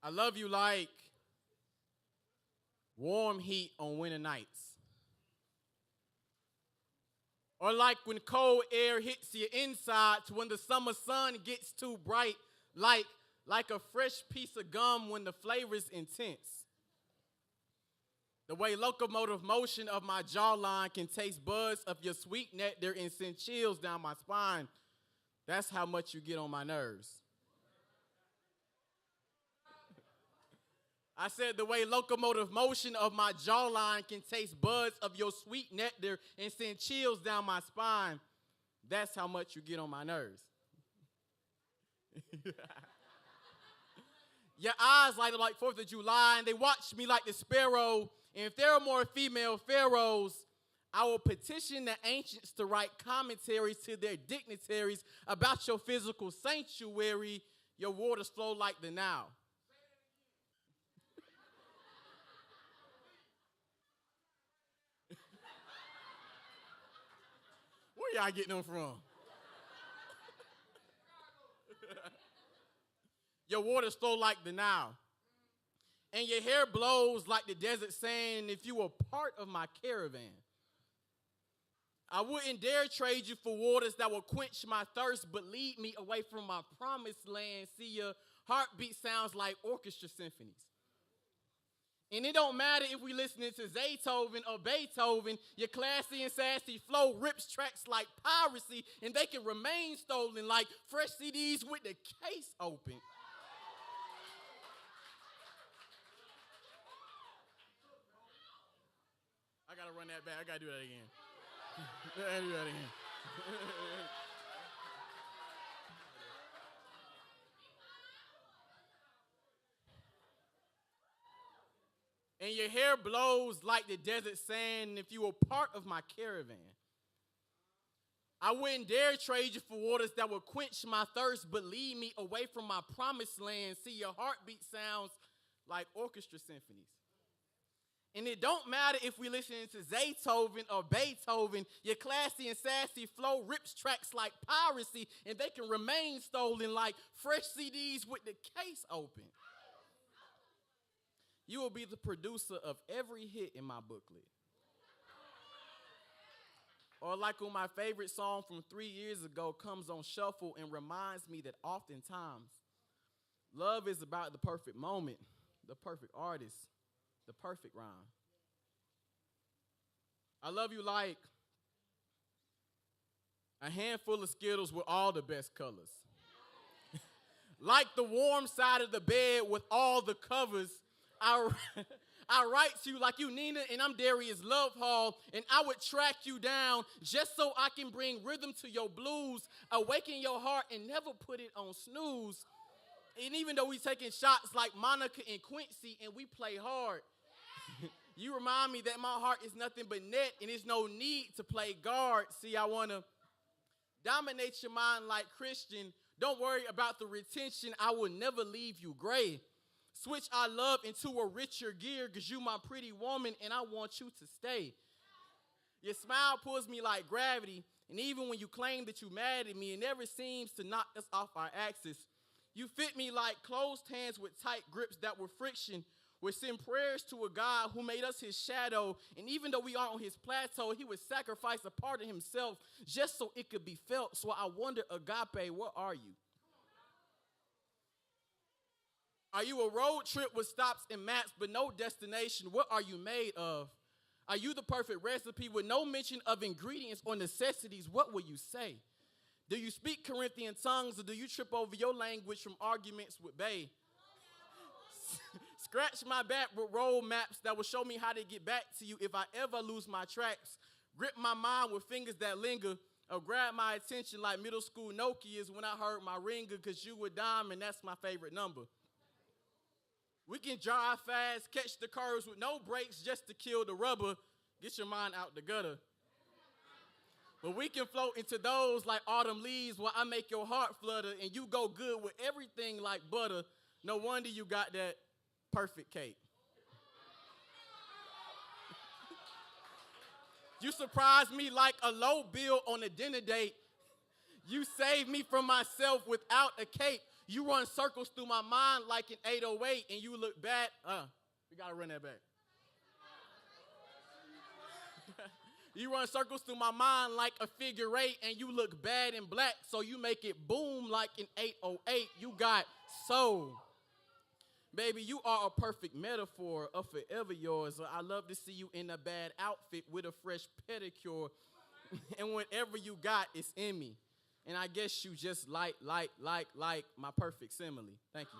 I love you like warm heat on winter nights. Or like when cold air hits your insides when the summer sun gets too bright, like, like a fresh piece of gum when the flavor's intense. The way locomotive motion of my jawline can taste buds of your sweet nectar and send chills down my spine. That's how much you get on my nerves. I said the way locomotive motion of my jawline can taste buds of your sweet nectar and send chills down my spine. That's how much you get on my nerves. Your eyes light up like 4th of July, and they watch me like the sparrow. And if there are more female pharaohs, I will petition the ancients to write commentaries to their dignitaries about your physical sanctuary. Your waters flow like the Nile. Where y'all getting them from? Your waters flow like the Nile. And your hair blows like the desert sand if you were part of my caravan. I wouldn't dare trade you for waters that will quench my thirst but lead me away from my promised land. See, your heartbeat sounds like orchestra symphonies. And it don't matter if we listening to Zaytoven or Beethoven, your classy and sassy flow rips tracks like piracy, and they can remain stolen like fresh CDs with the case open. I gotta run that back. I gotta do that again. I gotta do that again. And your hair blows like the desert sand if you were part of my caravan. I wouldn't dare trade you for waters that will quench my thirst but lead me away from my promised land. See, your heartbeat sounds like orchestra symphonies. And it don't matter if we listening to Zaytoven or Beethoven, your classy and sassy flow rips tracks like piracy, and they can remain stolen like fresh CDs with the case open. You will be the producer of every hit in my booklet. Or like when my favorite song from 3 years ago comes on shuffle and reminds me that oftentimes love is about the perfect moment, the perfect artist, the perfect rhyme. I love you like a handful of Skittles with all the best colors. Like the warm side of the bed with all the covers. I write to you like you Nina and I'm Darius Love Hall, and I would track you down just so I can bring rhythm to your blues, awaken your heart and never put it on snooze. And even though we taking shots like Monica and Quincy and we play hard, you remind me that my heart is nothing but net and there's no need to play guard. See, I want to dominate your mind like Christian. Don't worry about the retention. I will never leave you gray. Switch our love into a richer gear because you my pretty woman and I want you to stay. Your smile pulls me like gravity, and even when you claim that you mad at me, it never seems to knock us off our axis. You fit me like closed hands with tight grips that were friction. We send prayers to a God who made us his shadow, and even though we aren't on his plateau, he would sacrifice a part of himself just so it could be felt. So I wonder, agape, what are you? Are you a road trip with stops and maps but no destination? What are you made of? Are you the perfect recipe with no mention of ingredients or necessities? What will you say? Do you speak Corinthian tongues or do you trip over your language from arguments with Bay? Scratch my back with road maps that will show me how to get back to you if I ever lose my tracks. Grip my mind with fingers that linger or grab my attention like middle school Nokias when I heard my ringer because you were diamond, that's my favorite number. We can drive fast, catch the curves with no brakes just to kill the rubber. Get your mind out the gutter. But we can float into those like autumn leaves while I make your heart flutter and you go good with everything like butter. No wonder you got that perfect cake. You surprise me like a low bill on a dinner date. You save me from myself without a cape. You run circles through my mind like an 808, and you look bad. We got to run that back. You run circles through my mind like a figure eight, and you look bad in black, so you make it boom like an 808. You got soul. Baby, you are a perfect metaphor of forever yours. I love to see you in a bad outfit with a fresh pedicure, and whatever you got is in me. And I guess you just like my perfect simile. Thank you.